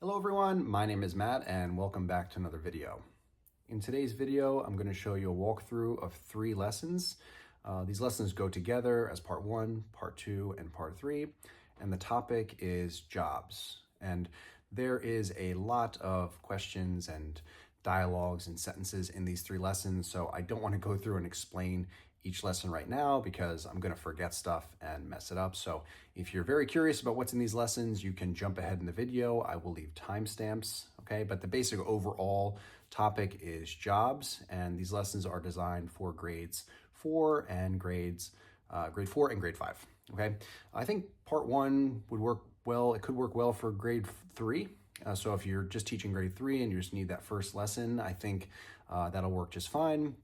Hello everyone, my name is Matt and welcome back to another video. In today's video, I'm going to show you a walkthrough of 3 lessons. These lessons go together as part 1, part 2, and part 3, and the topic is jobs. And there is a lot of questions and dialogues and sentences in these 3 lessons, so I don't want to go through and explain each lesson right now because I'm going to forget stuff and mess it up. So if you're very curious about what's in these lessons, you can jump ahead in the video. I will leave timestamps, okay? But the basic overall topic is jobs, and these lessons are designed for grades 4 and grade 4 and grade 5, okay? I think part 1 would work well. It could work well for grade 3. So if you're just teaching grade 3 and you just need that first lesson, I think that'll work just fine.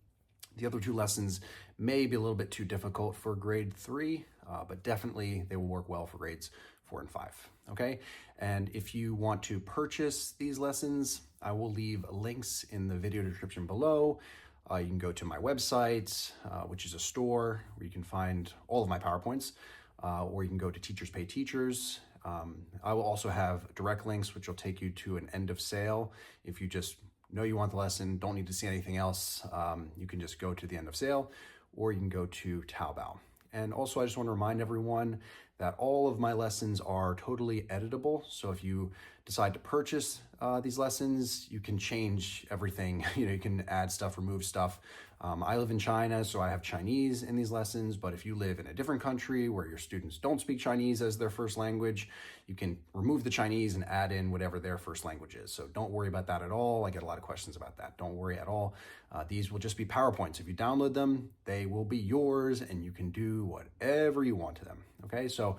The other 2 lessons may be a little bit too difficult for grade 3, but definitely they will work well for grades 4 and 5, okay? And if you want to purchase these lessons, I will leave links in the video description below. You can go to my website, which is a store where you can find all of my PowerPoints, or you can go to Teachers Pay Teachers. I will also have direct links, which will take you to an end of sale. If you just know you want the lesson, don't need to see anything else, you can just go to the end of sale, or you can go to Taobao. And also, I just want to remind everyone that all of my lessons are totally editable. So if you decide to purchase these lessons, you can change everything. You can add stuff, remove stuff. I live in China, so I have Chinese in these lessons, but if you live in a different country where your students don't speak Chinese as their first language, you can remove the Chinese and add in whatever their first language is. So don't worry about that at all. I get a lot of questions about that. Don't worry at all. These will just be PowerPoints. If you download them, they will be yours and you can do whatever you want to them. Okay, so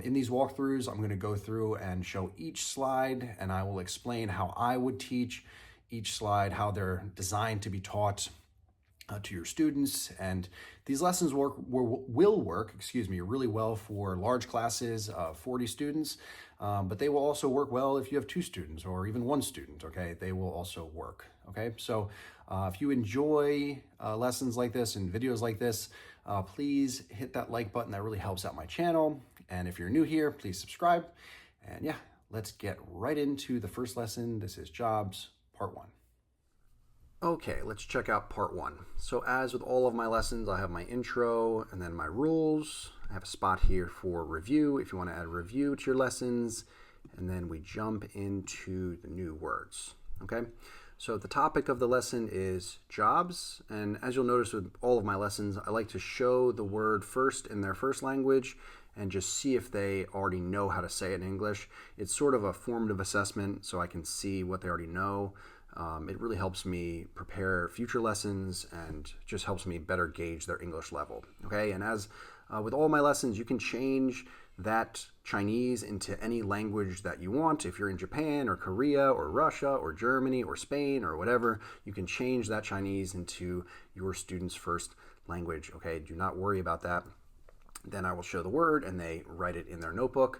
in these walkthroughs, I'm going to go through and show each slide, and I will explain how I would teach each slide, how they're designed to be taught to your students. And these lessons will work really well for large classes of 40 students, but they will also work well if you have 2 students or even 1 student, okay? They will also work, okay? So if you enjoy lessons like this and videos like this, please hit that like button. That really helps out my channel. And if you're new here, please subscribe. And yeah, let's get right into the first lesson. This is Jobs, Part 1. Okay, let's check out part 1. So as with all of my lessons, I have my intro and then my rules. I have a spot here for review if you want to add a review to your lessons. And then we jump into the new words, okay? So the topic of the lesson is jobs. And as you'll notice with all of my lessons, I like to show the word first in their first language and just see if they already know how to say it in English. It's sort of a formative assessment so I can see what they already know. It really helps me prepare future lessons and just helps me better gauge their English level, okay? And as with all my lessons, you can change that Chinese into any language that you want. If you're in Japan or Korea or Russia or Germany or Spain or whatever, you can change that Chinese into your student's first language, okay? Do not worry about that. Then I will show the word and they write it in their notebook.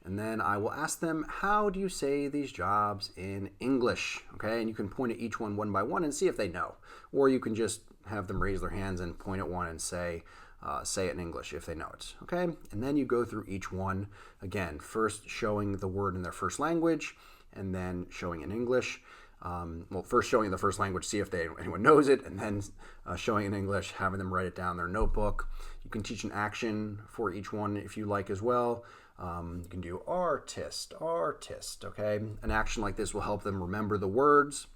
And then I will ask them, how do you say these jobs in English? Okay, and you can point at each one by one and see if they know. Or you can just have them raise their hands and point at one and say it in English if they know it. Okay, and then you go through each one. Again, first showing the word in their first language and then showing in English. Well, first showing the first language, see if anyone knows it, and then showing in English, having them write it down in their notebook. You can teach an action for each one if you like as well. You can do artist, okay? An action like this will help them remember the words,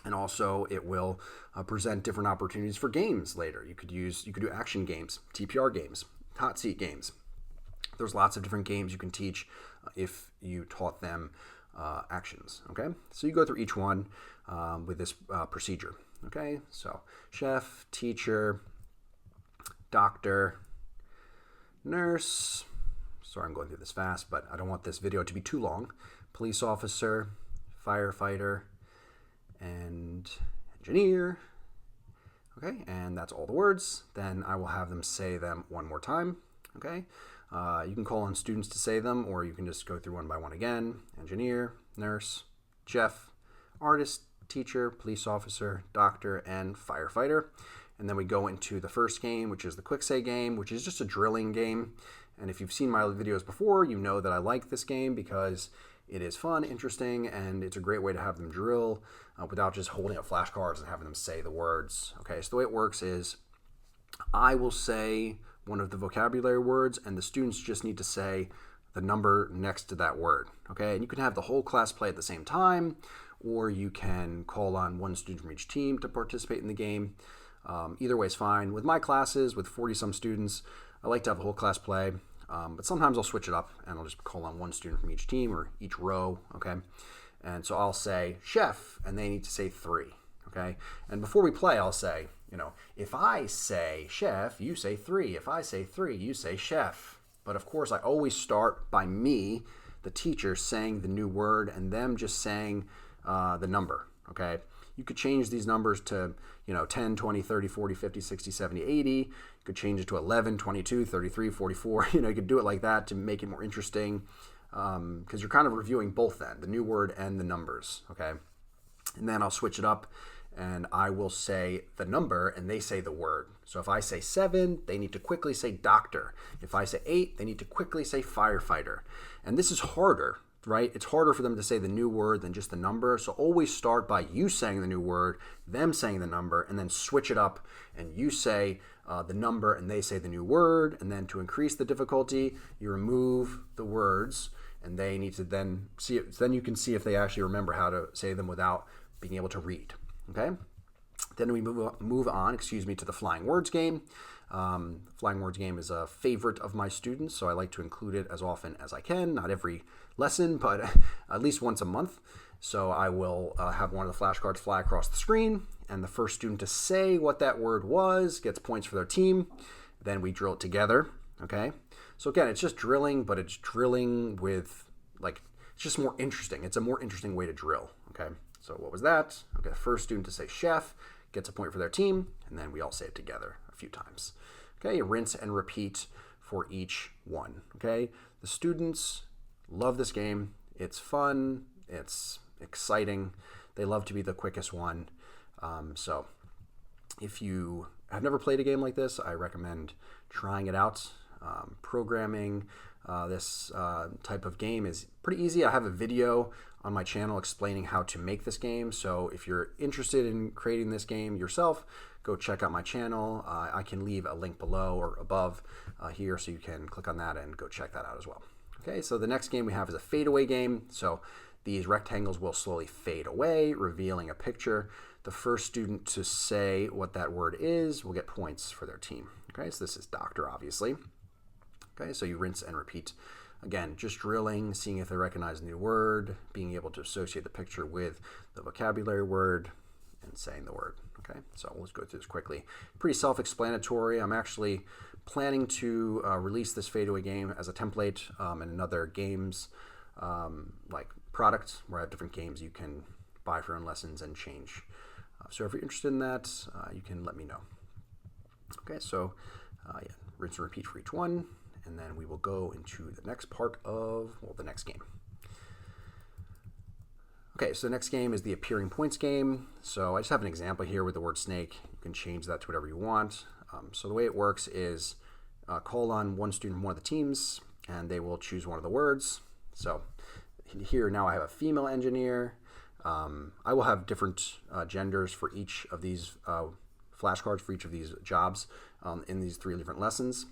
and also it will present different opportunities for games later. You could do action games, TPR games, hot seat games. There's lots of different games you can teach if you taught them actions, okay? So you go through each one with this procedure, okay? So chef, teacher, doctor, nurse. Sorry, I'm going through this fast, but I don't want this video to be too long. Police officer, firefighter, and engineer. Okay, and that's all the words. Then I will have them say them one more time. Okay, you can call on students to say them, or you can just go through one by one again. Engineer, nurse, chef, artist, teacher, police officer, doctor, and firefighter. And then we go into the first game, which is the quick say game, which is just a drilling game. And if you've seen my videos before, you know that I like this game because It is fun, interesting, and it's a great way to have them drill without just holding up flashcards and having them say the words. Okay, so the way it works is I will say one of the vocabulary words, and the students just need to say the number next to that word. Okay, and you can have the whole class play at the same time, or you can call on one student from each team to participate in the game. Either way is fine. With my classes, with 40-some students, I like to have a whole class play, but sometimes I'll switch it up and I'll just call on one student from each team or each row, okay? And so I'll say chef, and they need to say 3, okay? And before we play, I'll say, if I say chef, you say 3. If I say 3, you say chef. But of course, I always start by me, the teacher, saying the new word and them just saying the number, okay? You could change these numbers to, 10, 20, 30, 40, 50, 60, 70, 80. You could change it to 11, 22, 33, 44. You could do it like that to make it more interesting because you're kind of reviewing both then, the new word and the numbers, okay? And then I'll switch it up and I will say the number and they say the word. So if I say 7, they need to quickly say doctor. If I say 8, they need to quickly say firefighter. And this is harder, right? It's harder for them to say the new word than just the number. So always start by you saying the new word, them saying the number, and then switch it up and you say the number and they say the new word. And then to increase the difficulty, you remove the words and they need to then see it. Then you can see if they actually remember how to say them without being able to read. Okay. Then we move on, to the flying words game. Flying words game is a favorite of my students, so I like to include it as often as I can. Not every lesson, but at least once a month. So I will have one of the flashcards fly across the screen, and the first student to say what that word was gets points for their team. Then we drill it together. Okay. So again, it's just drilling, but it's drilling with it's just more interesting. It's a more interesting way to drill. Okay. So what was that? Okay, the first student to say chef gets a point for their team, and then we all say it together a few times. Okay, rinse and repeat for each one. Okay, the students love this game. It's fun. It's exciting. They love to be the quickest one. So if you have never played a game like this, I recommend trying it out. Programming this type of game is pretty easy. I have a video on my channel explaining how to make this game. So if you're interested in creating this game yourself, go check out my channel. I can leave a link below or above here so you can click on that and go check that out as well. Okay, so the next game we have is a fadeaway game. So these rectangles will slowly fade away, revealing a picture. The first student to say what that word is will get points for their team. Okay, so this is doctor, obviously. Okay, so you rinse and repeat. Again, just drilling, seeing if they recognize the new word, being able to associate the picture with the vocabulary word, and saying the word. Okay, so let's go through this quickly. Pretty self-explanatory. I'm actually planning to release this fadeaway game as a template in another games product where I have different games you can buy for your own lessons and change. So if you're interested in that, you can let me know. Okay, so rinse and repeat for each one. And then we will go into the next part of, the next game. Okay, so the next game is the appearing points game. So I just have an example here with the word snake. You can change that to whatever you want. So the way it works is call on one student from one of the teams, and they will choose one of the words. So here now I have a female engineer. I will have different genders for each of these flashcards for each of these jobs in these 3 different lessons.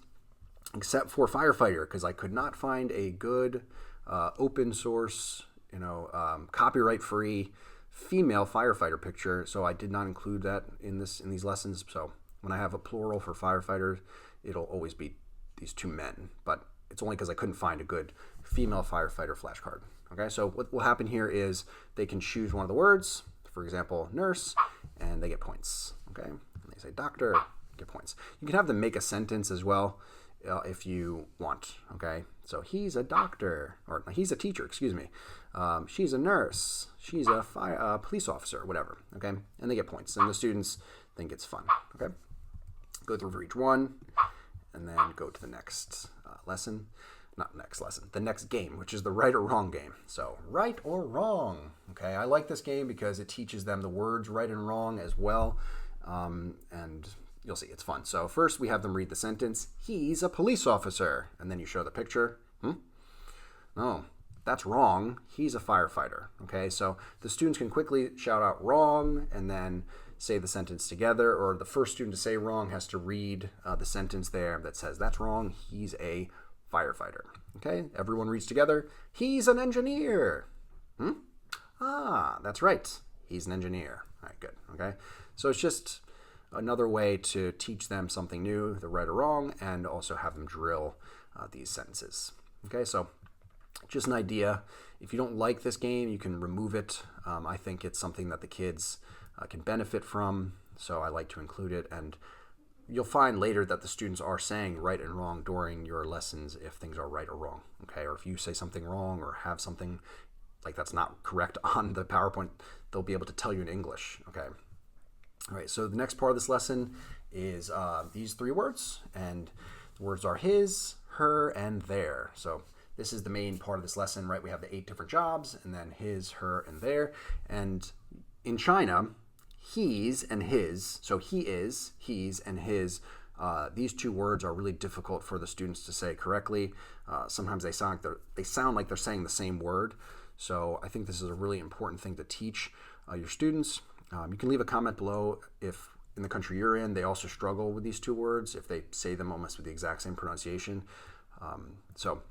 Except for firefighter, because I could not find a good open source, copyright-free female firefighter picture, so I did not include that in these lessons. So when I have a plural for firefighters, it'll always be these 2 men, but it's only because I couldn't find a good female firefighter flashcard. Okay, so what will happen here is they can choose one of the words, for example, nurse, and they get points. Okay, and they say doctor, get points. You can have them make a sentence as well. If you want, okay? So he's a doctor, or he's a teacher, excuse me. She's a nurse. She's a police officer, whatever, okay? And they get points, and the students think it's fun, okay? Go through for each one, and then go to the next lesson. Not next lesson, the next game, which is the right or wrong game. So right or wrong, okay? I like this game because it teaches them the words right and wrong as well, and you'll see, it's fun. So first we have them read the sentence, he's a police officer. And then you show the picture. No, that's wrong. He's a firefighter. Okay, so the students can quickly shout out wrong and then say the sentence together, or the first student to say wrong has to read the sentence there that says that's wrong. He's a firefighter. Okay, everyone reads together. He's an engineer. That's right. He's an engineer. All right, good. Okay, so it's just another way to teach them something new, the right or wrong, and also have them drill these sentences. Okay, so just an idea. If you don't like this game, you can remove it. I think it's something that the kids can benefit from, so I like to include it. And you'll find later that the students are saying right and wrong during your lessons if things are right or wrong. Okay, or if you say something wrong or have something like that's not correct on the PowerPoint, they'll be able to tell you in English. Okay. All right, so the next part of this lesson is these three words, and the words are his, her, and their. So this is the main part of this lesson, right? We have the 8 different jobs, and then his, her, and their. And in China, he's and his, so he is, he's, and his, these 2 words are really difficult for the students to say correctly. Sometimes they sound like they're saying the same word. So I think this is a really important thing to teach your students. You can leave a comment below if in the country you're in, they also struggle with these 2 words, if they say them almost with the exact same pronunciation. So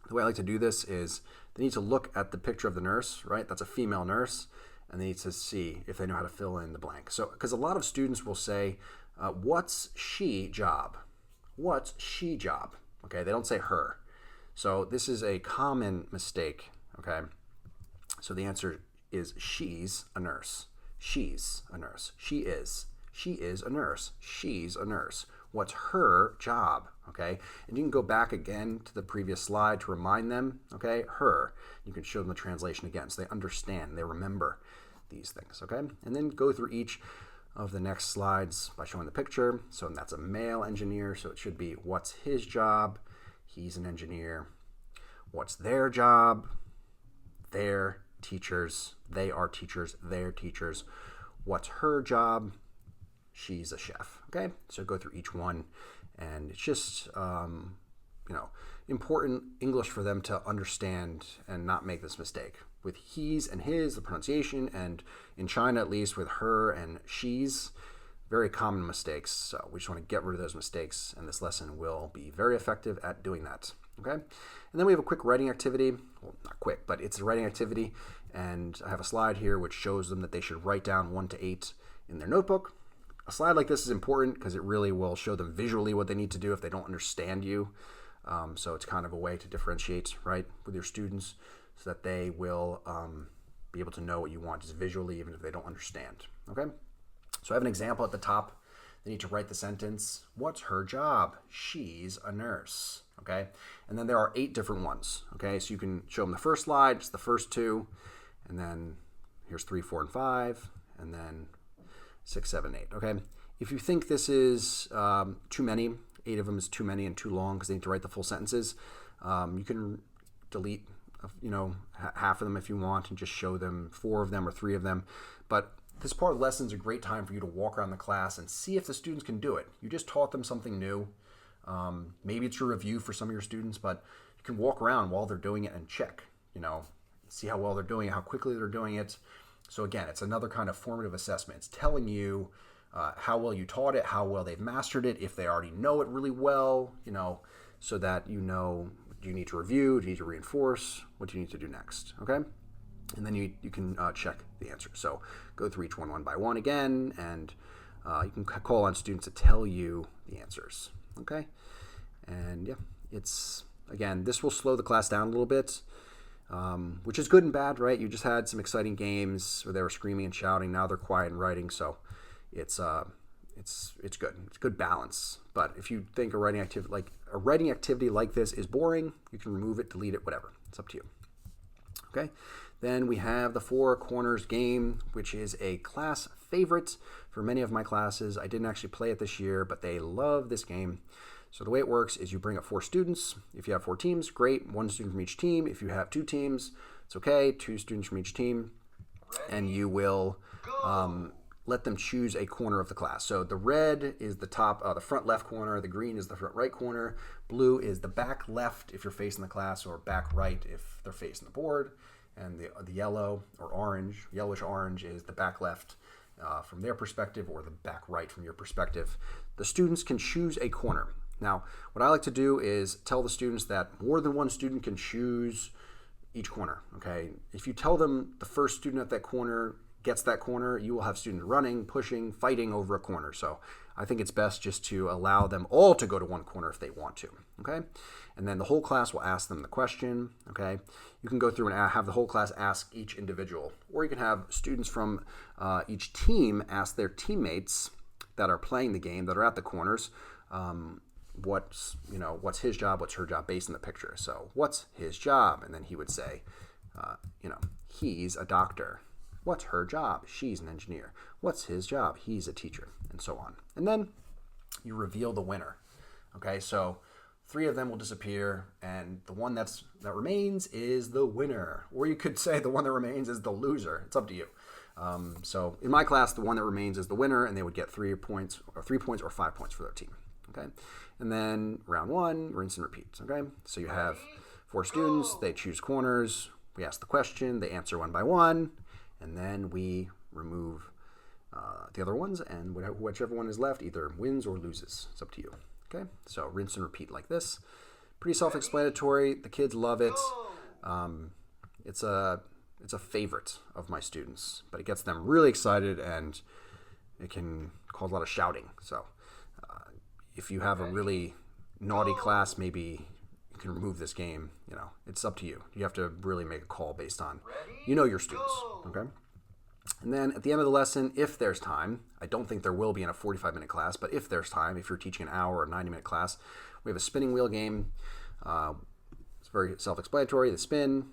the way I like to do this is they need to look at the picture of the nurse, right? That's a female nurse, and they need to see if they know how to fill in the blank. So, because a lot of students will say, what's she job? What's she job? Okay, they don't say her. So this is a common mistake, okay? So the answer is she's a nurse. She's a nurse. She is. She is a nurse. She's a nurse. What's her job? Okay, and you can go back again to the previous slide to remind them, okay, her. You can show them the translation again so they understand, they remember these things, okay? And then go through each of the next slides by showing the picture. So that's a male engineer, so it should be what's his job? He's an engineer. What's their job? They're teachers. They are teachers. They're teachers. What's her job? She's a chef. Okay, so go through each one, and it's just important English for them to understand and not make this mistake with he's and his, the pronunciation, and in China at least with her and she's, very common mistakes. So we just want to get rid of those mistakes, and this lesson will be very effective at doing that. Okay, and then we have a quick writing activity. Well, not quick, but it's a writing activity, and I have a slide here which shows them that they should write down 1 to 8 in their notebook. A slide like this is important because it really will show them visually what they need to do if they don't understand you. So it's kind of a way to differentiate, right, with your students so that they will be able to know what you want just visually, even if they don't understand. Okay, so I have an example at the top. They need to write the sentence, what's her job? She's a nurse. Okay, and then there are 8 different ones. Okay, so you can show them the first slide, just the first 2, and then here's 3, 4, and 5, and then 6, 7, 8. Okay, if you think this is too many, 8 of them is too many and too long because they need to write the full sentences, you can delete half of them if you want and just show them 4 of them or 3 of them. But this part of the lesson is a great time for you to walk around the class and see if the students can do it. You just taught them something new. Maybe it's a review for some of your students, but you can walk around while they're doing it and check, see how well they're doing it, how quickly they're doing it. So again, it's another kind of formative assessment. It's telling you how well you taught it, how well they've mastered it, if they already know it really well, so that do you need to review, do you need to reinforce, what do you need to do next, okay? And then you can check the answer. So go through each one by one again, and you can call on students to tell you the answers, okay? And yeah, again, this will slow the class down a little bit. Which is good and bad, right? You just had some exciting games where they were screaming and shouting. Now they're quiet and writing, so it's good. It's good balance. But if you think a writing activity like this is boring, you can remove it, delete it, whatever. It's up to you. Okay. Then we have the 4 corners game, which is a class favorite for many of my classes. I didn't actually play it this year, but they love this game. So the way it works is you bring up 4 students. If you have 4 teams, great. 1 student from each team. If you have 2 teams, it's okay. 2 students from each team. And you will let them choose a corner of the class. So the red is the top, the front left corner, the green is the front right corner, blue is the back left if you're facing the class, or back right if they're facing the board, and the yellow or orange, yellowish orange is the back left from their perspective, or the back right from your perspective. The students can choose a corner. Now, what I like to do is tell the students that more than one student can choose each corner, okay? If you tell them the first student at that corner gets that corner, you will have students running, pushing, fighting over a corner. So I think it's best just to allow them all to go to one corner if they want to, okay? And then the whole class will ask them the question, okay? You can go through and have the whole class ask each individual, or you can have students from each team ask their teammates that are playing the game, that are at the corners, what's his job, what's her job, based on the picture. So what's his job? And then he would say, he's a doctor. What's her job? She's an engineer. What's his job? He's a teacher, and so on. And then you reveal the winner. Okay, so 3 of them will disappear, and the one that remains is the winner. Or you could say the one that remains is the loser. It's up to you. So in my class, the one that remains is the winner, and they would get 3 points or 5 points for their team. Okay, and then round 1, rinse and repeat. Okay, so you have 4 students. They choose corners. We ask the question. They answer one by one. And then we remove the other ones, and whichever one is left either wins or loses. It's up to you. Okay, so rinse and repeat like this. Pretty self-explanatory. The kids love it. It's a favorite of my students, but it gets them really excited, and it can cause a lot of shouting. So if you have a really naughty class, maybe you can remove this game. It's up to you. You have to really make a call based on, your students, okay? And then at the end of the lesson, if there's time, I don't think there will be in a 45-minute class, but if there's time, if you're teaching an hour or 90-minute class, we have a spinning wheel game. It's very self-explanatory. The spin,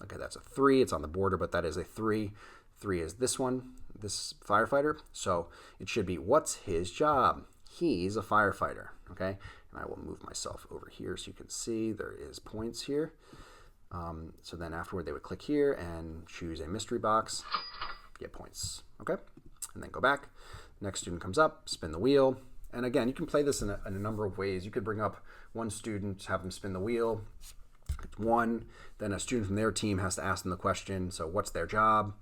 okay, that's a 3. It's on the border, but that is a 3. 3 is this one, this firefighter. So it should be, what's his job? He's a firefighter, okay? And I will move myself over here so you can see there is points here. So then afterward, they would click here and choose a mystery box, get points, okay? And then go back. Next student comes up, spin the wheel. And again, you can play this in a number of ways. You could bring up one student, have them spin the wheel. It's 1. Then a student from their team has to ask them the question. So what's their job?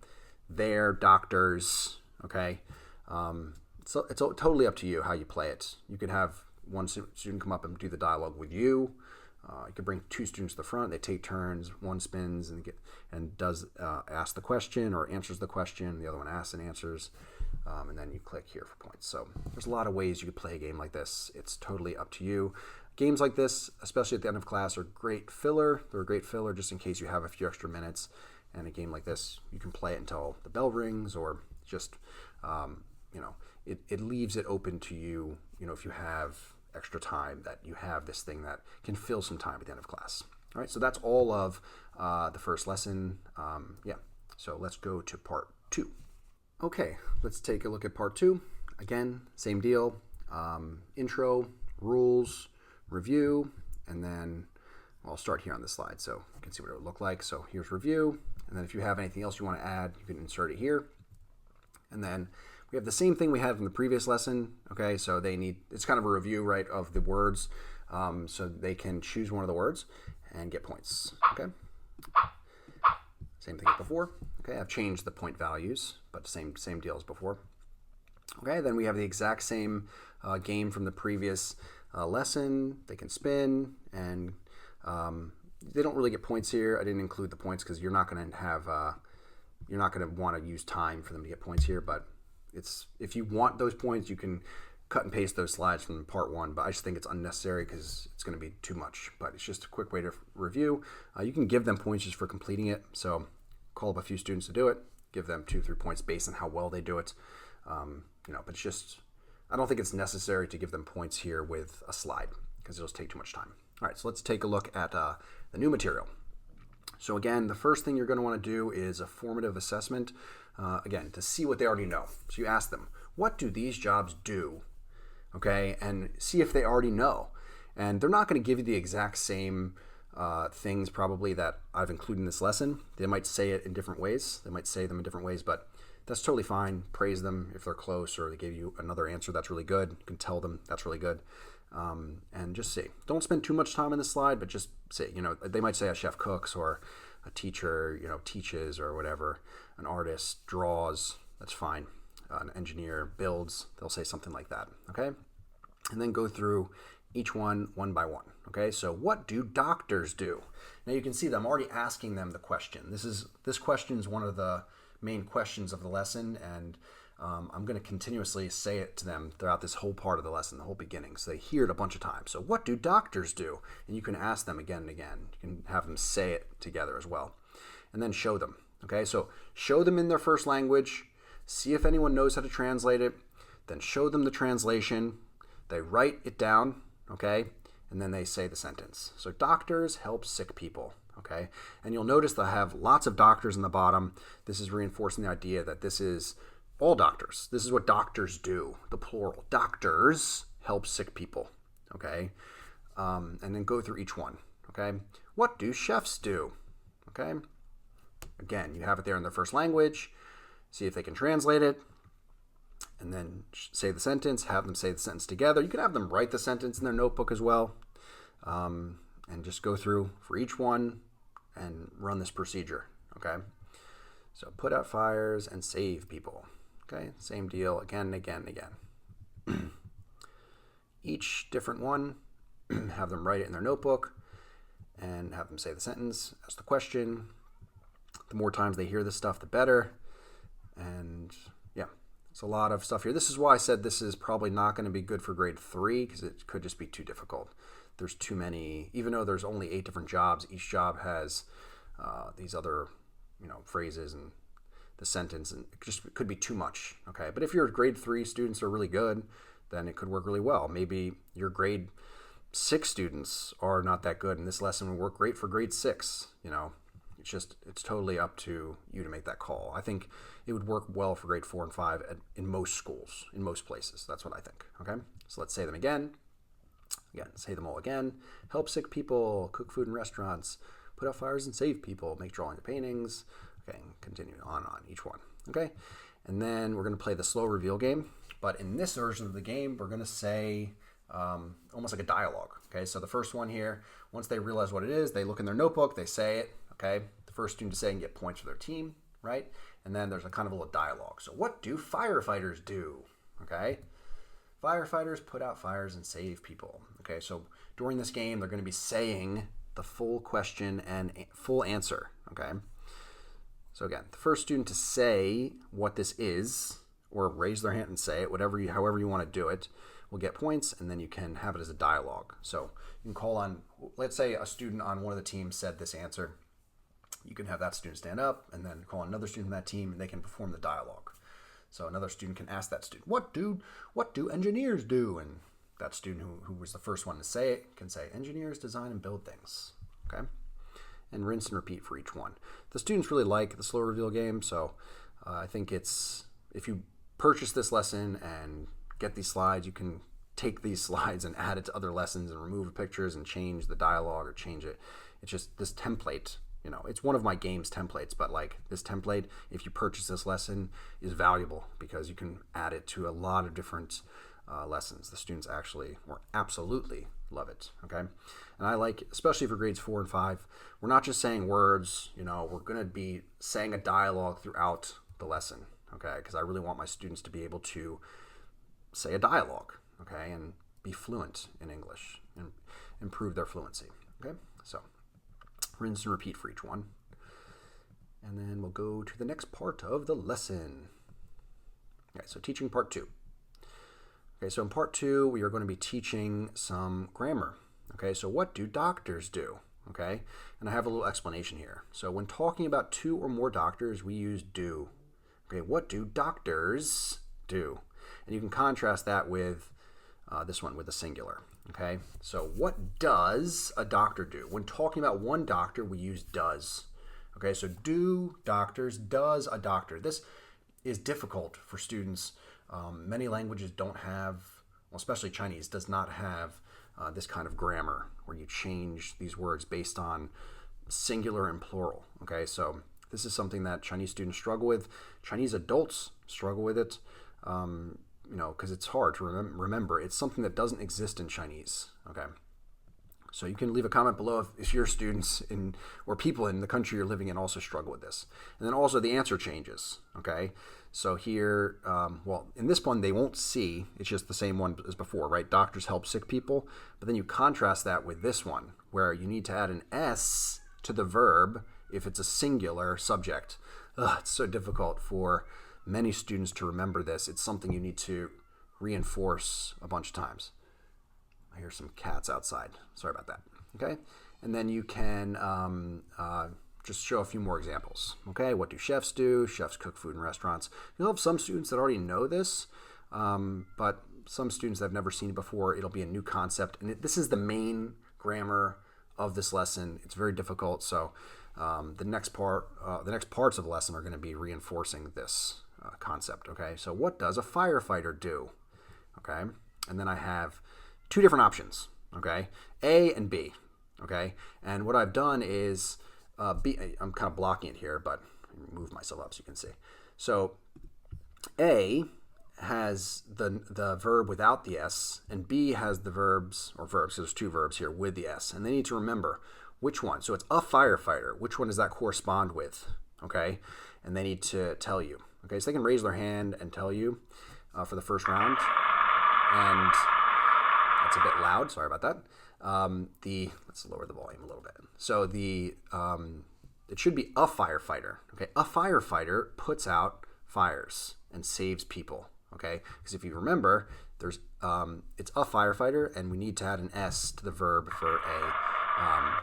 They're doctors, okay? So it's totally up to you how you play it. You could have one student come up and do the dialogue with you. You could bring 2 students to the front. They take turns. One spins and does ask the question or answers the question. The other one asks and answers. And then you click here for points. So there's a lot of ways you could play a game like this. It's totally up to you. Games like this, especially at the end of class, are great filler. They're a great filler just in case you have a few extra minutes. And a game like this, you can play it until the bell rings, or just, it leaves it open to you, if you have extra time, that you have this thing that can fill some time at the end of class. All right, so that's all of the first lesson. So let's go to part 2. Okay, let's take a look at part 2. Again, same deal. Intro, rules, review, and then I'll start here on this slide so you can see what it would look like. So here's review, and then if you have anything else you want to add, you can insert it here. And then we have the same thing we had from the previous lesson, okay? So it's kind of a review, right, of the words, so they can choose one of the words and get points, okay? Same thing as before. Okay, I've changed the point values, but same deal as before. Okay, then we have the exact same game from the previous lesson. They can spin, and they don't really get points here. I didn't include the points because you're not going to want to use time for them to get points here, but if you want those points, you can cut and paste those slides from part 1, but I just think it's unnecessary because it's going to be too much. But it's just a quick way to review. You can give them points just for completing it. So call up a few students to do it, give them 2-3 points based on how well they do it. But it's just, I don't think it's necessary to give them points here with a slide because it'll just take too much time. All right, so let's take a look at the new material. So again, the first thing you're going to want to do is a formative assessment, again, to see what they already know. So you ask them, what do these jobs do? Okay, and see if they already know. And they're not going to give you the exact same things probably that I've included in this lesson. They might say it in different ways. They might say them in different ways, but that's totally fine. Praise them if they're close or they give you another answer that's really good. You can tell them that's really good. And just see. Don't spend too much time on the slide, but just say, they might say a chef cooks or a teacher, teaches or whatever. An artist draws. That's fine. An engineer builds. They'll say something like that. Okay? And then go through each one by one. Okay? So what do doctors do? Now you can see that I'm already asking them the question. This question is one of the main questions of the lesson, and I'm going to continuously say it to them throughout this whole part of the lesson, the whole beginning, so they hear it a bunch of times. So what do doctors do? And you can ask them again and again. You can have them say it together as well. And then show them. Okay, so show them in their first language. See if anyone knows how to translate it. Then show them the translation. They write it down, okay? And then they say the sentence. So doctors help sick people. Okay, and you'll notice they'll have lots of doctors in the bottom. This is reinforcing the idea that this is all doctors. This is what doctors do, the plural. Doctors help sick people. Okay, and then go through each one. Okay, what do chefs do? Okay, again, you have it there in their first language. See if they can translate it, and then say the sentence. Have them say the sentence together. You can have them write the sentence in their notebook as well. And just go through for each one and run this procedure, okay? So put out fires and save people, okay? Same deal again and again and again. Each different one, have them write it in their notebook and have them say the sentence, ask the question. The more times they hear this stuff, the better. And yeah, it's a lot of stuff here. This is why I said this is probably not going to be good for grade 3 because it could just be too difficult. There's too many, even though there's only 8 different jobs, each job has these other, phrases and the sentence, and it could be too much, okay? But if your grade 3 students are really good, then it could work really well. Maybe your grade 6 students are not that good, and this lesson would work great for grade 6, It's totally up to you to make that call. I think it would work well for grade 4 and 5 in most schools, in most places. That's what I think, okay? So let's say them again. Again, say them all again. Help sick people, cook food in restaurants, put out fires and save people, make drawings and paintings. Okay, continue on each one. Okay, and then we're going to play the slow reveal game. But in this version of the game, we're going to say almost like a dialogue. Okay, so the first one here, once they realize what it is, they look in their notebook, they say it. Okay, the first student to say and get points for their team, right? And then there's a kind of a little dialogue. So what do firefighters do? Okay. Firefighters put out fires and save people. Okay, so during this game, they're going to be saying the full question and full answer. Okay, so again, the first student to say what this is, or raise their hand and say it, however you want to do it, will get points, and then you can have it as a dialogue. So you can call on, let's say a student on one of the teams said this answer. You can have that student stand up and then call another student on that team, and they can perform the dialogue. So another student can ask that student, what do engineers do? And that student who was the first one to say it can say, engineers design and build things, okay? And rinse and repeat for each one. The students really like the slow reveal game, so I think if you purchase this lesson and get these slides, you can take these slides and add it to other lessons and remove pictures and change the dialogue or change it. It's just this template. It's one of my game's templates, but like this template, if you purchase this lesson, is valuable because you can add it to a lot of different lessons. The students actually or absolutely love it, okay? And I like, especially for grades 4 and 5, we're not just saying words, we're going to be saying a dialogue throughout the lesson, okay? Because I really want my students to be able to say a dialogue, okay? And be fluent in English and improve their fluency, okay? So rinse and repeat for each one. And then we'll go to the next part of the lesson. Okay, so teaching part 2. Okay, so in part 2, we are going to be teaching some grammar. Okay, so what do doctors do? Okay, and I have a little explanation here. So when talking about 2 or more doctors, we use do. Okay, what do doctors do? And you can contrast that with this one with the singular. Okay, so what does a doctor do? When talking about one doctor, we use does. Okay, so do doctors, does a doctor. This is difficult for students. Many languages don't have, well, especially Chinese, does not have this kind of grammar where you change these words based on singular and plural. Okay, so this is something that Chinese students struggle with. Chinese adults struggle with it, because it's hard to remember. It's something that doesn't exist in Chinese. Okay, so you can leave a comment below if your students or people in the country you're living in also struggle with this. And then also the answer changes. Okay, so here, in this one they won't see. It's just the same one as before, right? Doctors help sick people. But then you contrast that with this one, where you need to add an S to the verb if it's a singular subject. It's so difficult for many students to remember this. It's something you need to reinforce a bunch of times. I hear some cats outside. Sorry about that. Okay, and then you can just show a few more examples. Okay, what do chefs do? Chefs cook food in restaurants. You'll have some students that already know this, but some students that have never seen it before, it'll be a new concept. And this is the main grammar of this lesson. It's very difficult, so the next parts of the lesson are going to be reinforcing this concept. Okay, so what does a firefighter do? Okay, and then I have two different options. Okay, A and B. Okay, and what I've done is B. I'm kind of blocking it here, but move myself up so you can see. So A has the verb without the S, and B has the verbs, so there's two verbs here with the S, and they need to remember which one. So it's a firefighter. Which one does that correspond with? Okay, and they need to tell you. Okay, so they can raise their hand and tell you for the first round, and that's a bit loud. Sorry about that. Let's lower the volume a little bit. So it should be a firefighter. Okay, a firefighter puts out fires and saves people. Okay, because if you remember, it's a firefighter, and we need to add an S to the verb for a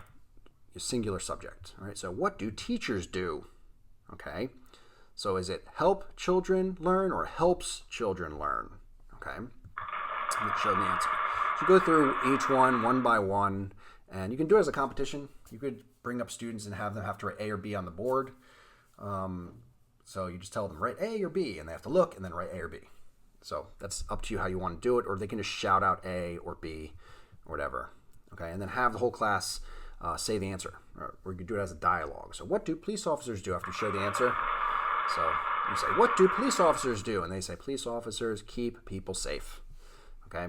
singular subject. All right, so what do teachers do? Okay, so is it help children learn or helps children learn? Okay, let's show the answer. So go through each one by one, and you can do it as a competition. You could bring up students and have them have to write A or B on the board. So you just tell them write A or B, and they have to look and then write A or B. So that's up to you how you want to do it, or they can just shout out A or B or whatever. Okay, and then have the whole class say the answer, or you can do it as a dialogue. So what do police officers do after you show the answer? So you say, what do police officers do? And they say, police officers keep people safe. Okay,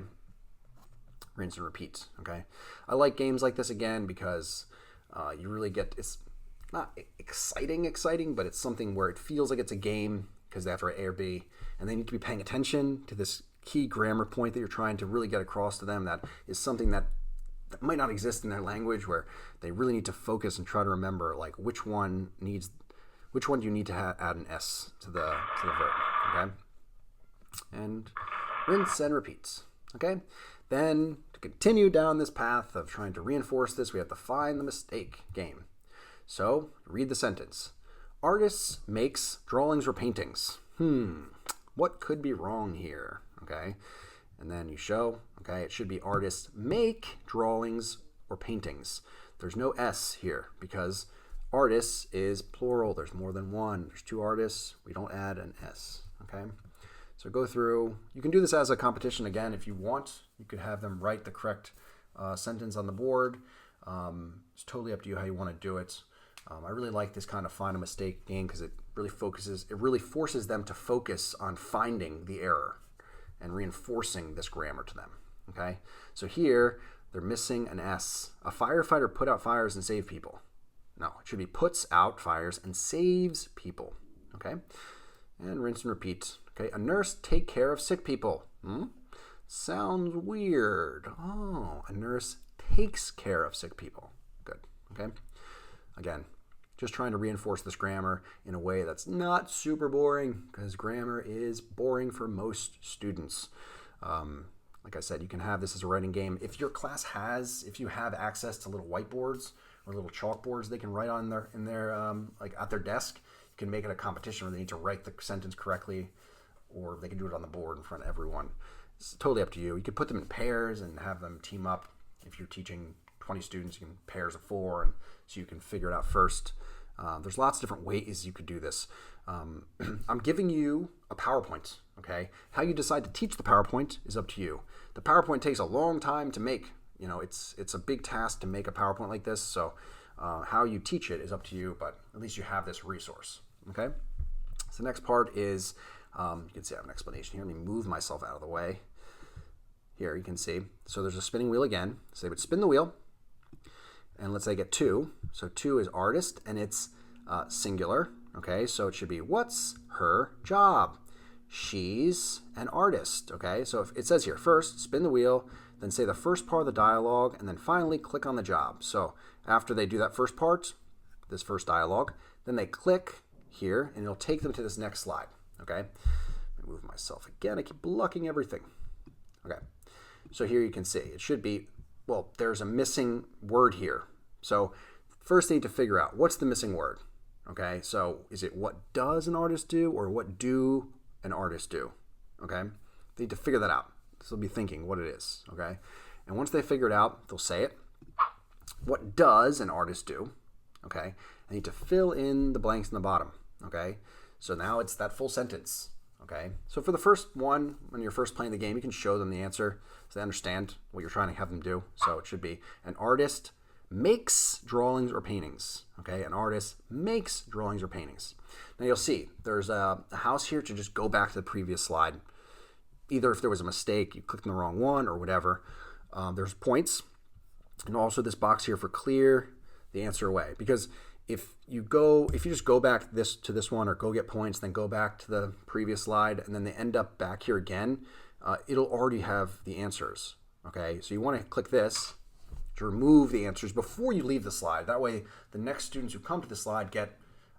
rinse and repeat. Okay, I like games like this again because you really get, it's not exciting, but it's something where it feels like it's a game because they have to write A or B, and they need to be paying attention to this key grammar point that you're trying to really get across to them. That is something that might not exist in their language, where they really need to focus and try to remember like which one do you need to add an S to the verb. Okay, and rinse and repeat. Okay, then to continue down this path of trying to reinforce this, we have to find the mistake game. So read the sentence. Artists makes drawings or paintings. What could be wrong here? Okay, and then you show, okay, it should be artists make drawings or paintings. There's no S here because artists is plural. There's more than one. There's two artists. We don't add an S. Okay, so go through. You can do this as a competition again if you want. You could have them write the correct sentence on the board. It's totally up to you how you want to do it. I really like this kind of find a mistake game because it really forces them to focus on finding the error and reinforcing this grammar to them. Okay, so here they're missing an S. A firefighter put out fires and save people. No, it should be puts out fires and saves people. Okay, and rinse and repeat. Okay, a nurse take care of sick people. Sounds weird. Oh, a nurse takes care of sick people. Good. Okay, again, just trying to reinforce this grammar in a way that's not super boring, because grammar is boring for most students. Like I said, you can have this as a writing game. If your class if you have access to little whiteboards or little chalkboards they can write on like at their desk, you can make it a competition where they need to write the sentence correctly, or they can do it on the board in front of everyone. It's totally up to you. You could put them in pairs and have them team up. If you're teaching 20 students, you can pairs of 4, and so you can figure it out first. There's lots of different ways you could do this. I'm giving you a PowerPoint, okay? How you decide to teach the PowerPoint is up to you. The PowerPoint takes a long time to make. you know, it's a big task to make a PowerPoint like this. So how you teach it is up to you, but at least you have this resource. Okay. So the next part is, you can see I have an explanation here. Let me move myself out of the way. Here you can see. So there's a spinning wheel again. So they would spin the wheel, and let's say I get 2. So 2 is artist, and it's singular. Okay, so it should be, what's her job? She's an artist. Okay, so if it says here, first spin the wheel, then say the first part of the dialogue, and then finally click on the job. So after they do that first part, this first dialogue, then they click here, and it'll take them to this next slide. Okay, let me move myself again. I keep blocking everything. Okay, so here you can see it should be, well, there's a missing word here. So first they need to figure out what's the missing word. Okay, so is it what does an artist do or what do an artist do? Okay, they need to figure that out. So they'll be thinking what it is. Okay, and once they figure it out, they'll say it. What does an artist do? Okay, I need to fill in the blanks in the bottom. Okay, so now it's that full sentence. Okay, so for the first one, when you're first playing the game, you can show them the answer so they understand what you're trying to have them do. So it should be an artist makes drawings or paintings. Okay, an artist makes drawings or paintings. Now you'll see there's a house here to just go back to the previous slide. Either if there was a mistake, you clicked on the wrong one or whatever. There's points, and also this box here for clear the answer away. Because if you just go back to this one or go get points, then go back to the previous slide, and then they end up back here again, it'll already have the answers. Okay, so you want to click this to remove the answers before you leave the slide. That way, the next students who come to the slide get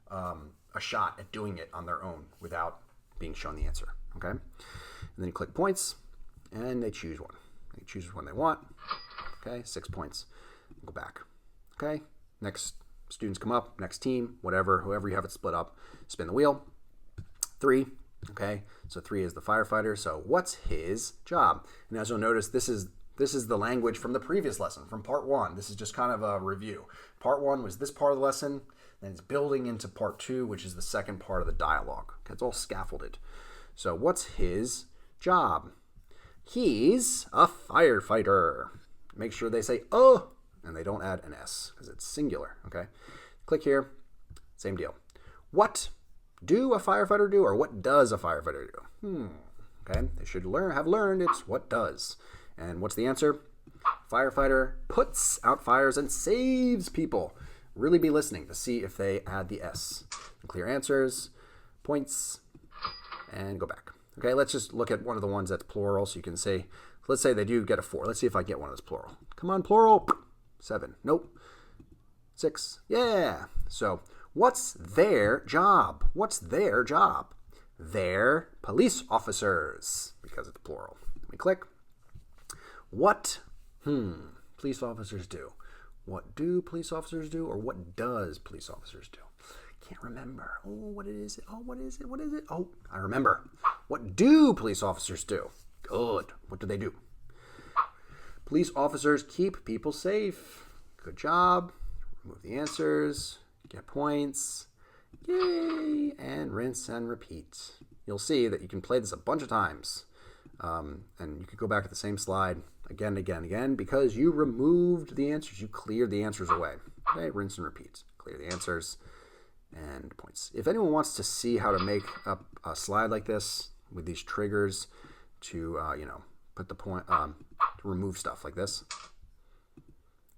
a shot at doing it on their own without being shown the answer. Okay, and then you click points, and they choose one. They choose one they want. Okay, 6 points. Go back. Okay, next students come up, next team, whatever, whoever you have it split up, spin the wheel. 3. Okay, so 3 is the firefighter. So what's his job? And as you'll notice, this is the language from the previous lesson, from part 1. This is just kind of a review. Part 1 was this part of the lesson, then it's building into part 2, which is the second part of the dialogue. Okay, it's all scaffolded. So what's his job? He's a firefighter. Make sure they say, oh, and they don't add an S because it's singular. Okay, click here, same deal. What do a firefighter do, or what does a firefighter do? Okay, they should have learned it's what does. And what's the answer? Firefighter puts out fires and saves people. Really be listening to see if they add the S. Clear answers, points, and go back. Okay, let's just look at one of the ones that's plural so you can see. Let's say they do get a 4. Let's see if I get one that's plural. Come on, plural. 7. Nope. 6. Yeah. So what's their job? What's their job? They're police officers because it's plural. Let me click. What police officers do? What do police officers do, or what does police officers do? Can't remember. Oh, what is it? Oh, what is it? What is it? Oh, I remember. What do police officers do? Good. What do they do? Police officers keep people safe. Good job. Remove the answers. Get points. Yay! And rinse and repeat. You'll see that you can play this a bunch of times. And you could go back to the same slide again and again and again because you removed the answers. You cleared the answers away. Okay, rinse and repeat. Clear the answers and points. If anyone wants to see how to make up a slide like this with these triggers to, put the point, to remove stuff like this,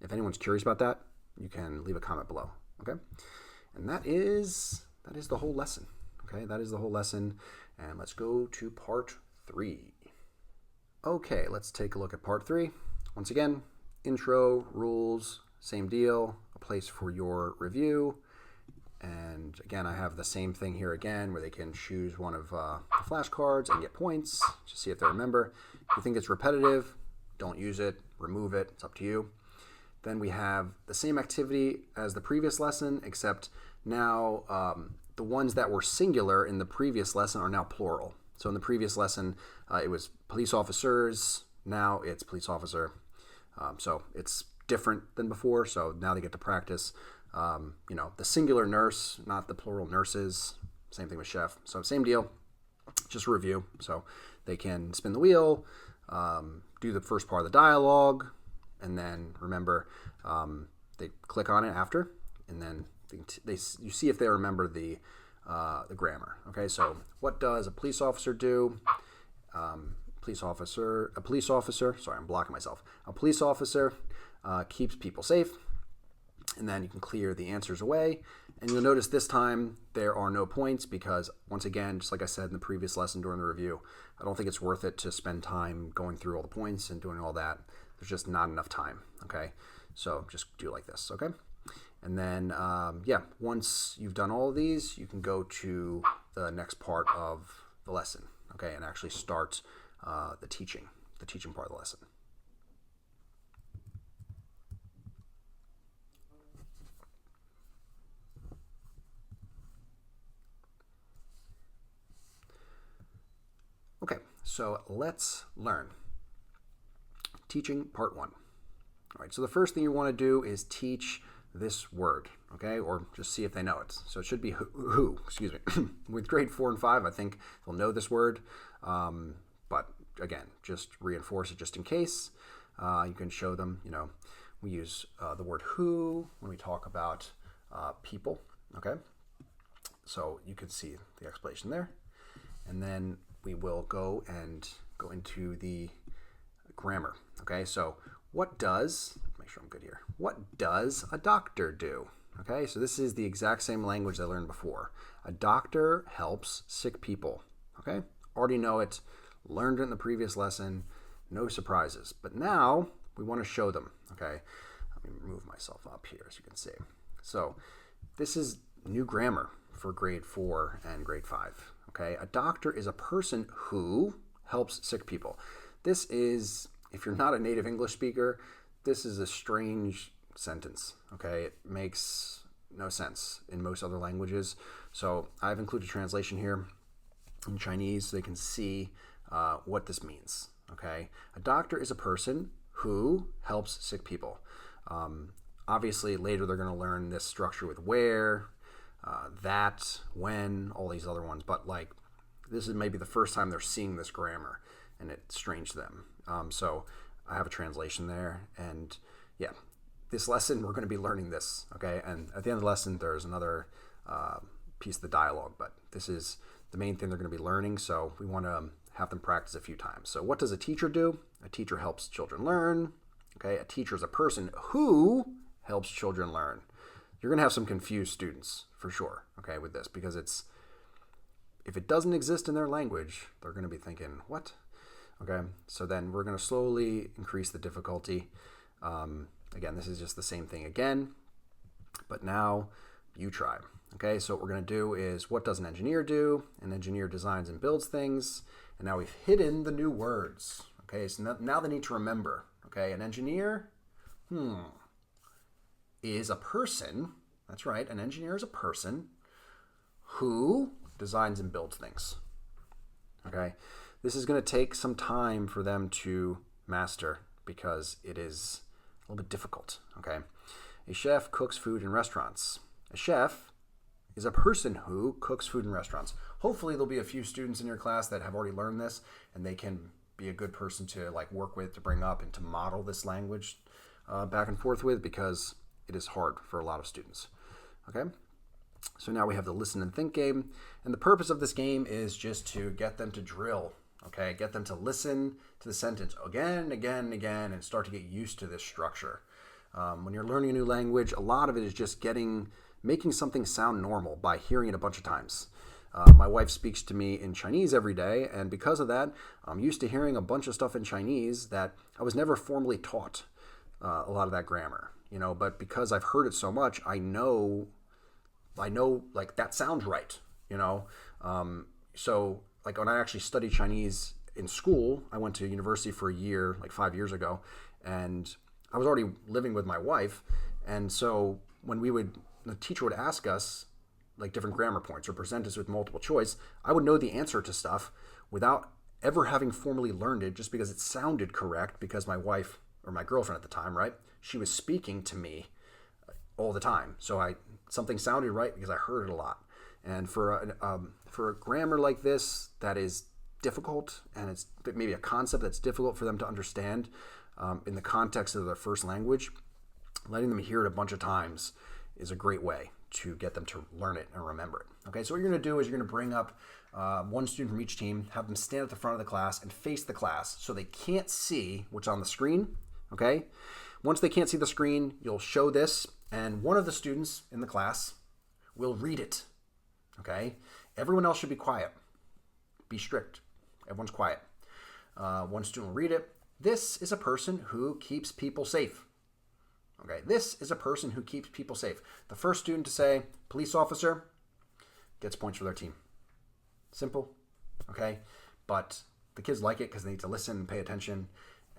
if anyone's curious about that, you can leave a comment below. Okay, and that is the whole lesson. Okay, that is the whole lesson. And let's go to part 3. Okay, let's take a look at part 3. Once again, intro, rules, same deal, a place for your review. And again, I have the same thing here again where they can choose one of the flashcards and get points to see if they remember. If you think it's repetitive, don't use it, remove it, it's up to you. Then we have the same activity as the previous lesson, except now the ones that were singular in the previous lesson are now plural. So in the previous lesson, it was police officers. Now it's police officer. So it's different than before. So now they get to practice, the singular nurse, not the plural nurses. Same thing with chef. So same deal, just a review. So they can spin the wheel, do the first part of the dialogue, and then remember, they click on it after, and then you see if they remember the grammar. Okay, so what does a police officer do? A police officer. Sorry, I'm blocking myself. A police officer keeps people safe, and then you can clear the answers away. And you'll notice this time there are no points because, once again, just like I said in the previous lesson during the review, I don't think it's worth it to spend time going through all the points and doing all that. There's just not enough time, okay? So just do it like this, okay? And then, once you've done all of these, you can go to the next part of the lesson, okay, and actually start the teaching part of the lesson. Okay, so let's learn. Teaching part 1. All right, so the first thing you want to do is teach this word, okay, or just see if they know it. So it should be who, excuse me. With grade 4 and 5, I think they'll know this word, but again, just reinforce it just in case. You can show them, we use the word who when we talk about people, okay? So you can see the explanation there. And then we will go into the grammar, okay? So what does a doctor do? Okay, so this is the exact same language I learned before. A doctor helps sick people, okay? Already know it, learned it in the previous lesson, no surprises. But now we want to show them, okay? Let me move myself up here so you can see. So this is new grammar for grade 4 and grade 5, okay? A doctor is a person who helps sick people. This is, if you're not a native English speaker, this is a strange sentence, okay? It makes no sense in most other languages. So I've included a translation here in Chinese so they can see what this means, okay? A doctor is a person who helps sick people. Obviously, later they're going to learn this structure with where, that, when, all these other ones. But like, this is maybe the first time they're seeing this grammar, and it's strange to them. So I have a translation there, and yeah, this lesson we're going to be learning this, okay? And at the end of the lesson, there's another piece of the dialogue, but this is the main thing they're going to be learning. So we want to have them practice a few times. So what does a teacher do? A teacher helps children learn. Okay, a teacher is a person who helps children learn. You're going to have some confused students for sure, okay, with this, because if it doesn't exist in their language, they're going to be thinking, what? Okay, so then we're going to slowly increase the difficulty. Again, this is just the same thing again, but now you try. Okay, so what we're going to do is, what does an engineer do? An engineer designs and builds things, and now we've hidden the new words. Okay, so now they need to remember. Okay, an engineer, is a person. That's right, an engineer is a person who designs and builds things. Okay, this is going to take some time for them to master because it is a little bit difficult. Okay, a chef cooks food in restaurants. A chef is a person who cooks food in restaurants. Hopefully there'll be a few students in your class that have already learned this, and they can be a good person to like work with, to bring up and to model this language back and forth with, because it is hard for a lot of students. Okay, so now we have the listen and think game, and the purpose of this game is just to get them to drill. Okay, get them to listen to the sentence again, again, again, and start to get used to this structure. When you're learning a new language, a lot of it is just making something sound normal by hearing it a bunch of times. My wife speaks to me in Chinese every day, and because of that, I'm used to hearing a bunch of stuff in Chinese that I was never formally taught a lot of that grammar, but because I've heard it so much, I know like that sounds right, so like when I actually studied Chinese in school, I went to university for a year, like 5 years ago, and I was already living with my wife, and so when the teacher would ask us like different grammar points or present us with multiple choice, I would know the answer to stuff without ever having formally learned it, just because it sounded correct, because my wife, or my girlfriend at the time, right, she was speaking to me all the time. So something sounded right because I heard it a lot. And for a grammar like this that is difficult, and it's maybe a concept that's difficult for them to understand, in the context of their first language, letting them hear it a bunch of times is a great way to get them to learn it and remember it. Okay, so what you're going to do is you're going to bring up one student from each team, have them stand at the front of the class and face the class so they can't see what's on the screen. Okay, once they can't see the screen, you'll show this, and one of the students in the class will read it. Okay, everyone else should be quiet. Be strict. Everyone's quiet. One student will read it. This is a person who keeps people safe. Okay, this is a person who keeps people safe. The first student to say police officer gets points for their team. Simple, okay? But the kids like it because they need to listen and pay attention,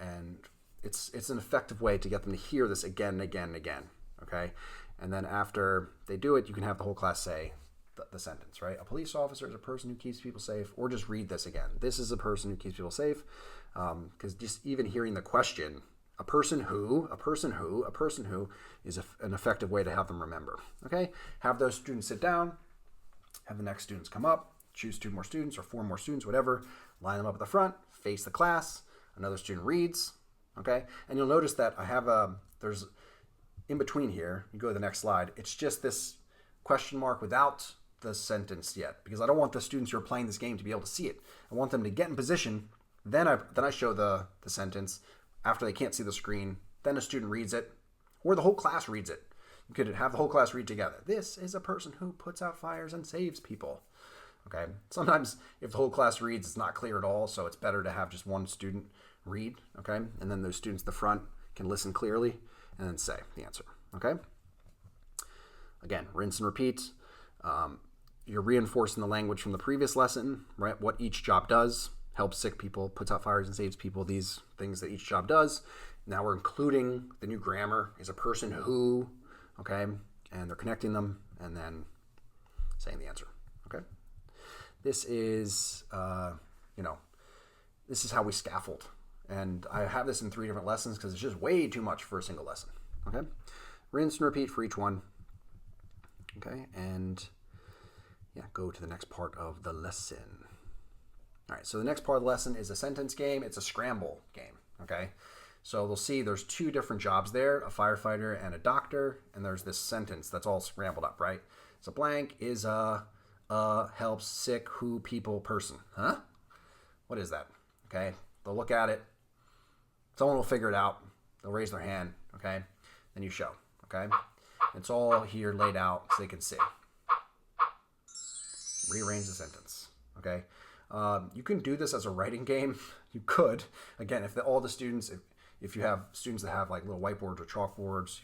and it's an effective way to get them to hear this again and again and again, okay? And then after they do it, you can have the whole class say the sentence, right? A police officer is a person who keeps people safe, or just read this again. This is a person who keeps people safe, because just even hearing the question, a person who is an effective way to have them remember. Okay, have those students sit down, have the next students come up, choose 2 more students or 4 more students, whatever, line them up at the front, face the class, another student reads, okay? And you'll notice that I have there's in between here, you go to the next slide, it's just this question mark without the sentence yet, because I don't want the students who are playing this game to be able to see it. I want them to get in position, then I show the sentence. After they can't see the screen, then a student reads it, or the whole class reads it. You could have the whole class read together. This is a person who puts out fires and saves people. Okay. Sometimes if the whole class reads, it's not clear at all, so it's better to have just one student read. Okay. And then those students at the front can listen clearly and then say the answer. Okay. Again, rinse and repeat. You're reinforcing the language from the previous lesson, right? What each job does. Helps sick people, puts out fires and saves people, these things that each job does. Now we're including the new grammar is a person who, okay, and they're connecting them and then saying the answer, okay? This is, this is how we scaffold. And I have this in 3 different lessons because it's just way too much for a single lesson, okay? Rinse and repeat for each one, okay? And yeah, go to the next part of the lesson. All right, so the next part of the lesson is a sentence game. It's a scramble game, okay? So they'll see there's 2 different jobs there, a firefighter and a doctor, and there's this sentence that's all scrambled up, right? So blank is a helps sick who people person. Huh? What is that? Okay, they'll look at it. Someone will figure it out. They'll raise their hand, okay? Then you show, okay? It's all here laid out so they can see. Rearrange the sentence, okay? You can do this as a writing game. You could, again, all the students, if you have students that have like little whiteboards or chalkboards,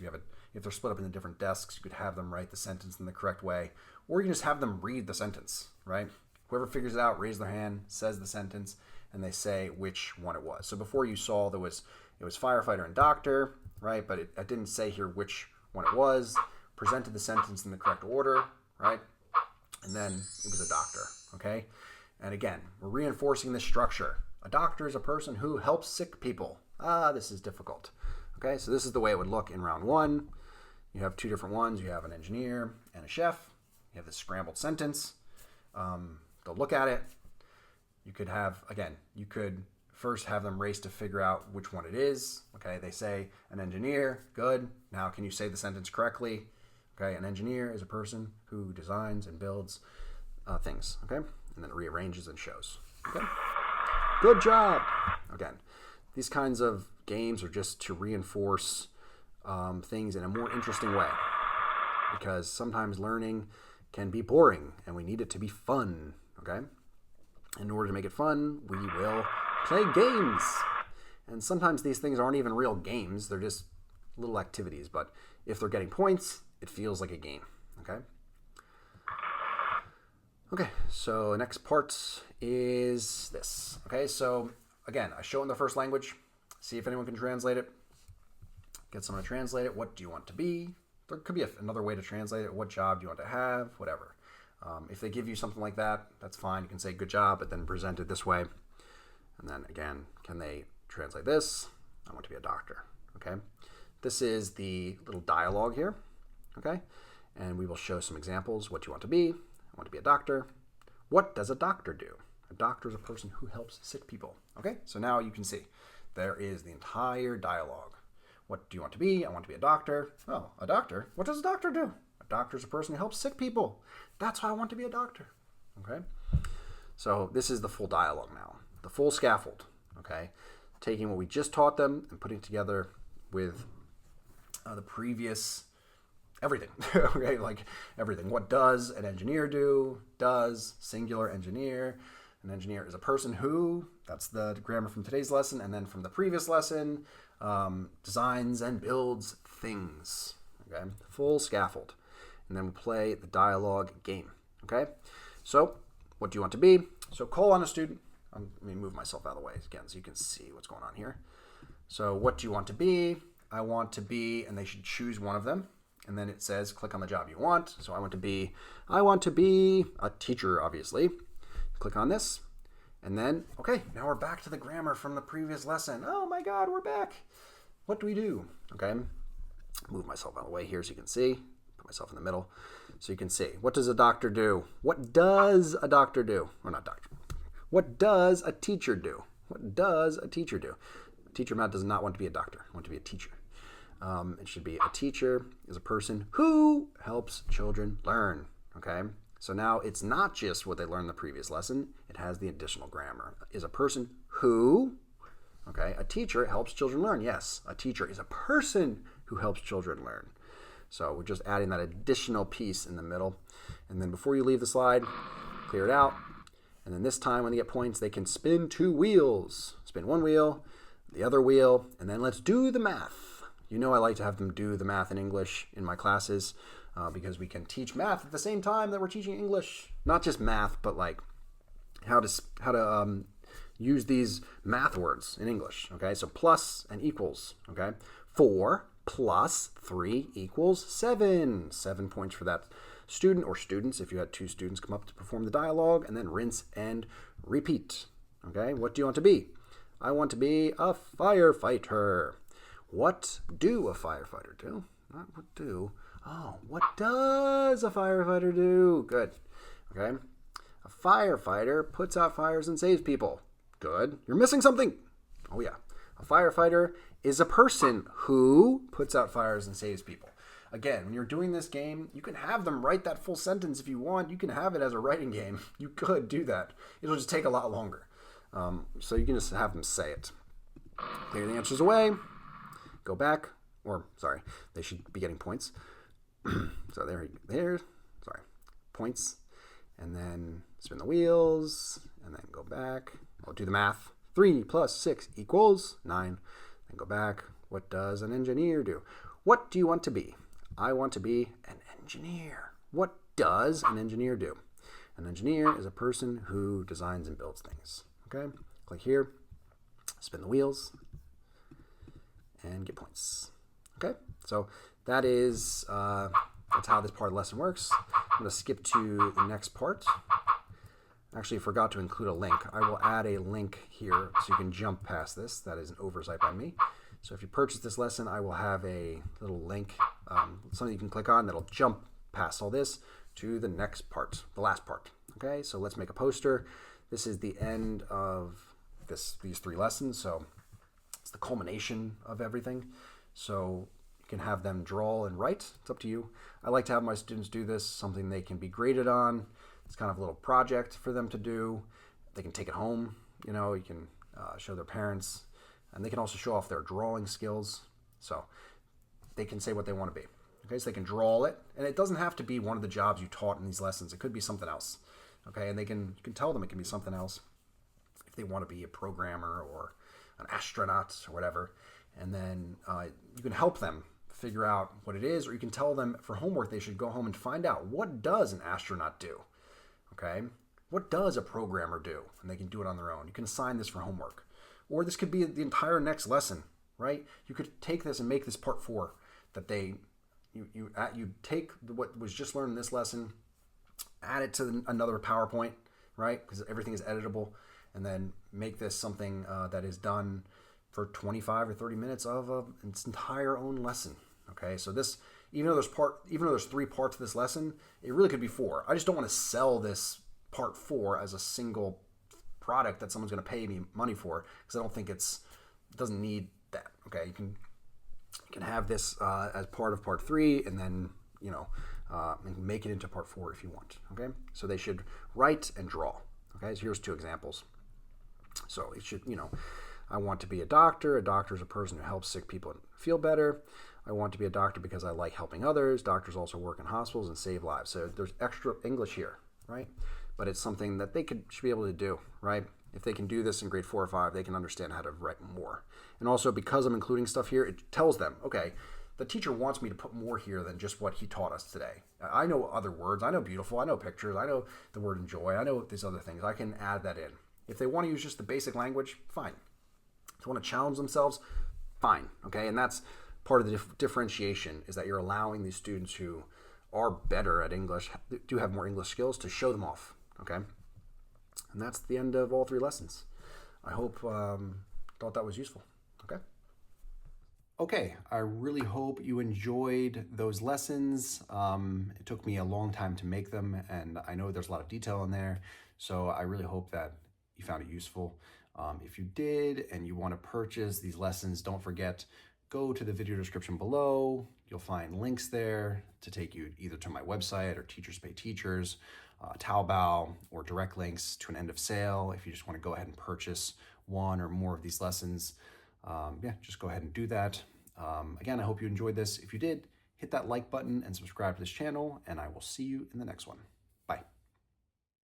if they're split up into different desks, you could have them write the sentence in the correct way, or you can just have them read the sentence, right? Whoever figures it out, raise their hand, says the sentence, and they say which one it was. So before you saw it was firefighter and doctor, right? But I didn't say here which one it was. Presented the sentence in the correct order, right? And then it was a doctor, okay? And again, we're reinforcing this structure. A doctor is a person who helps sick people. This is difficult. Okay, so this is the way it would look in round 1. You have 2 different ones. You have an engineer and a chef. You have this scrambled sentence. They'll look at it. You could first have them race to figure out which one it is. Okay, they say an engineer. Good. Now, can you say the sentence correctly? Okay, an engineer is a person who designs and builds things. Okay. And then it rearranges and shows. Okay? Good job! Again, these kinds of games are just to reinforce things in a more interesting way, because sometimes learning can be boring and we need it to be fun, okay? In order to make it fun, we will play games. And sometimes these things aren't even real games, they're just little activities, but if they're getting points, it feels like a game, okay? Okay, so the next part is this. Okay, so again, I show in the first language, see if anyone can translate it. Get someone to translate it. What do you want to be? There could be another way to translate it. What job do you want to have? Whatever. If they give you something like that, that's fine. You can say good job, but then present it this way. And then again, can they translate this? I want to be a doctor. Okay, this is the little dialogue here. Okay, and we will show some examples. What do you want to be? I want to be a doctor. What does a doctor do? A doctor is a person who helps sick people. Okay, so now you can see there is the entire dialogue. What do you want to be? I want to be a doctor. Oh, a doctor? What does a doctor do? A doctor is a person who helps sick people. That's why I want to be a doctor. Okay? So this is the full dialogue now, the full scaffold. Okay? Taking what we just taught them and putting it together with the previous everything. Okay? Like everything. What does an engineer do? Does, singular, engineer. An engineer is a person who, that's the grammar from today's lesson, and then from the previous lesson, designs and builds things. Okay, full scaffold. And then we play the dialogue game. Okay, so what do you want to be? So call on a student. Let me move myself out of the way again so you can see what's going on here. So what do you want to be? I want to be, and they should choose one of them. And then it says, click on the job you want. So I want to be a teacher, obviously. Click on this, and then, okay, now we're back to the grammar from the previous lesson. Oh my God, we're back. What do we do? Okay, move myself out of the way here so you can see. Put myself in the middle so you can see. What does a doctor do? What does a doctor do? Or not doctor. What does a teacher do? What does a teacher do? A teacher, Matt, does not want to be a doctor. I want to be a teacher. It should be a teacher is a person who helps children learn. Okay. So now it's not just what they learned in the previous lesson. It has the additional grammar. Is a person who, okay, a teacher helps children learn. Yes, a teacher is a person who helps children learn. So we're just adding that additional piece in the middle. And then before you leave the slide, clear it out. And then this time when they get points, they can spin 2 wheels. Spin one wheel, the other wheel, and then let's do the math. You know I like to have them do the math in English in my classes. Because we can teach math at the same time that we're teaching English. Not just math, but like how to use these math words in English. Okay, so plus and equals. Okay, 4 plus 3 equals 7. 7 points for that student or students if you had 2 students come up to perform the dialogue, and then rinse and repeat. Okay, what do you want to be? I want to be a firefighter. What do a firefighter do? Not what do. Oh, what does a firefighter do? Good. Okay. A firefighter puts out fires and saves people. Good. You're missing something. Oh, yeah. A firefighter is a person who puts out fires and saves people. Again, when you're doing this game, you can have them write that full sentence if you want. You can have it as a writing game. You could do that. It'll just take a lot longer. So you can just have them say it. Clear the answers away. Go back. Or, sorry, they should be getting points. So sorry, points, and then spin the wheels, and then go back. We'll do the math. 3 plus 6 equals 9. Then go back. What does an engineer do? What do you want to be? I want to be an engineer. What does an engineer do? An engineer is a person who designs and builds things. Okay, click here, spin the wheels, and get points. Okay, so that is that's how this part of the lesson works. I'm going to skip to the next part. Actually, I forgot to include a link. I will add a link here so you can jump past this. That is an oversight by me. So if you purchase this lesson, I will have a little link, something you can click on that'll jump past all this to the next part, the last part. Okay, so let's make a poster. This is the end of these 3 lessons, so it's the culmination of everything. So you can have them draw and write. It's up to you. I like to have my students do this, something they can be graded on. It's kind of a little project for them to do. They can take it home. You know, you can show their parents, and they can also show off their drawing skills. So they can say what they want to be. Okay, so they can draw it, and it doesn't have to be one of the jobs you taught in these lessons. It could be something else. Okay, and you can tell them it can be something else if they want to be a programmer or an astronaut or whatever. And then you can help them figure out what it is, or you can tell them for homework they should go home and find out, what does an astronaut do? Okay, what does a programmer do? And they can do it on their own. You can assign this for homework. Or this could be the entire next lesson, right? You could take this and make this part 4 that you take what was just learned in this lesson, add it to another PowerPoint, right? Because everything is editable, and then make this something that is done for 25 or 30 minutes of its entire own lesson. Okay, so this, even though there's 3 parts of this lesson, it really could be 4. I just don't want to sell this part 4 as a single product that someone's going to pay me money for, because I don't think it's doesn't need that. Okay, you can have this as part of part 3, and then make it into part 4 if you want. Okay, so they should write and draw. Okay, so here's 2 examples. So it should, I want to be a doctor. A doctor is a person who helps sick people feel better. I want to be a doctor because I like helping others. Doctors also work in hospitals and save lives. So there's extra English here, right? But it's something that they should be able to do, right? If they can do this in grade 4 or 5, they can understand how to write more. And also, because I'm including stuff here, it tells them, okay, the teacher wants me to put more here than just what he taught us today. I know other words. I know beautiful. I know pictures. I know the word enjoy. I know these other things. I can add that in. If they want to use just the basic language, fine. If they want to challenge themselves, fine. Okay, and that's part of the differentiation, is that you're allowing these students who are better at English, do have more English skills, to show them off. Okay, and that's the end of all 3 lessons. I hope thought that was useful. Okay. Okay, I really hope you enjoyed those lessons. It took me a long time to make them, and I know there's a lot of detail in there, so I really hope that you found it useful. If you did and you want to purchase these lessons, don't forget, go to the video description below. You'll find links there to take you either to my website or Teachers Pay Teachers, Taobao, or direct links to an end of sale if you just want to go ahead and purchase 1 or more of these lessons. Yeah, just go ahead and do that. Again, I hope you enjoyed this. If you did, hit that like button and subscribe to this channel, and I will see you in the next one. Bye.